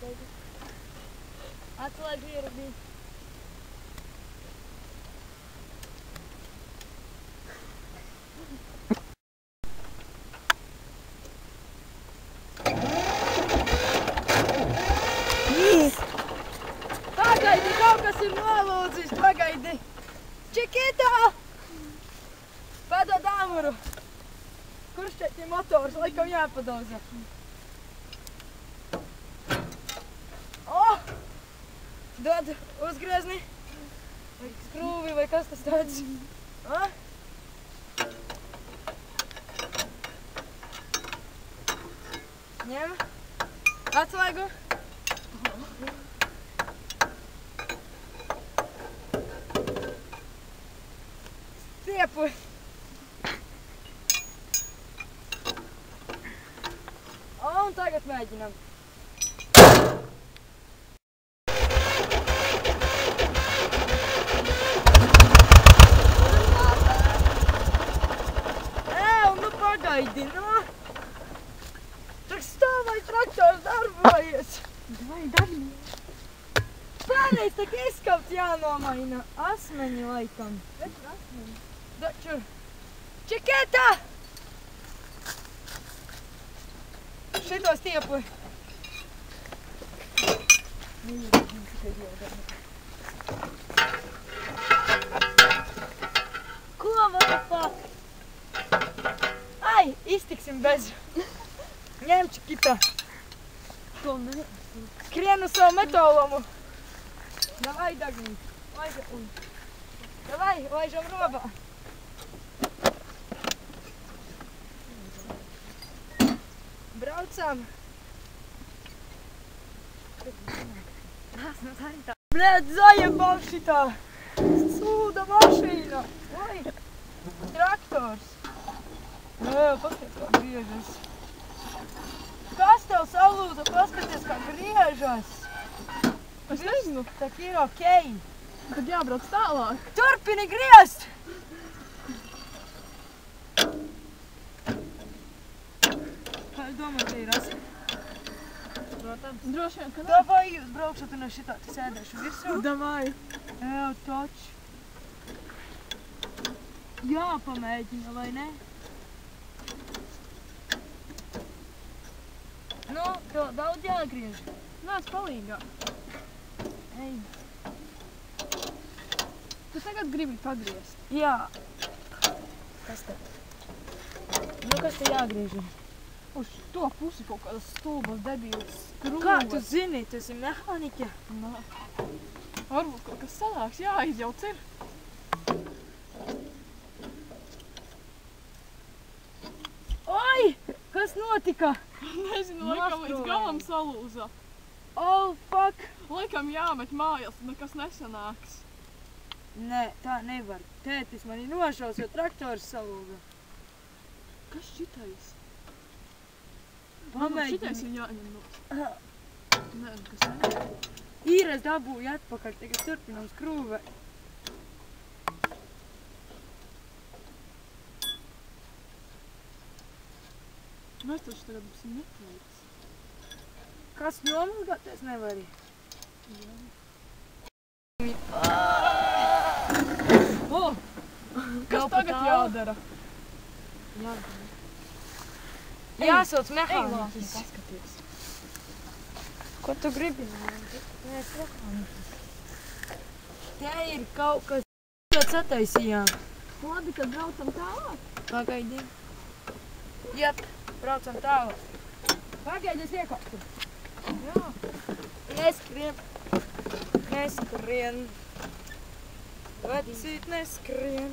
Pagaidi. Atlaid ierabī. Pagaidi, kaut kas ir nolūdzis, pagaidi! Čikita! Padod āmuru! Kurš šeit ir motors? Laikam jāpadauza. O! Dod uzgriezni. Vai skrūvi, vai kas tas tāds? O! Ņem. Atslēgu. Stiepu. Un tagad mēģinam. Nu pagaidi, nu! Tak stāvai traktors darbojies! Vai darbies? Pērnēs tak izskapts jānomaina. Asmeņi laikam. Redz asmeni. Dačur. Čikētā! Šito stiepu. Ko, what the fuck? Ai, iztiksim bez. Ņem, Čikita. To ne. Skrien uz savu metolomu. Davai, Dagnīt. Davai, laižam robā. Braucam. Bļēt, zajebam šitā. Sūda mašīna. Oi, traktors. Nē, paskaties, kā griežas. Kas tev salūza? Paskaties, kā griežas. Es nezinu. Tak ir okei. Tad jābrauc tālāk. Turpini griezt! Kā es domāju, ka ir asi? Protams. Droši vien, ka ne. Davai jūs braukšat un es šitā te sēdēšu virsū. Davai. Jā, taču. Jāpamēģina, vai ne? Nu, tev daudz jāgriež. Nāc palīgā. Ej. Tu tagad gribi pagriezt. Jā. Kas te? Nu, kas te jāgriež? Uz to pusi kaut kādas stulbas debīlas skrūves. Kā tu zini? Tu esi mehāniķe? Nā. Varbūt kaut kas sanāks, jāizjauc ir. Oi! Kas notika? Nezinu, laikam līdz galam salūza. Oh, fuck! Laikam jāmet mājās, nekas nesanāks. Nē, tā nevar. Tētis mani nošaus, jo traktors salūza. Kas šitais? Pamēģini. Šitais ir jāņem no. Nē, kas ne? Ir, es dabūju atpakaļ, tagad turpinam skrūve. Mēs taču tagad būsim neteicis. Kas nomazgāties nevari? Jā. Oh! Kas tagad jādara? Jāsauc Ej, mehāniķis. paskaties. Ko tu gribi? Nē, es mehāniķis. Te ir kaut kas, ko sataisījām. Labi, tad braucam tālāk. Pagaidi. Jep, braucam tālāk. Pagaidi, es iekāptu. Jā. Neskrien. Neskrien. Vecīt, neskrien.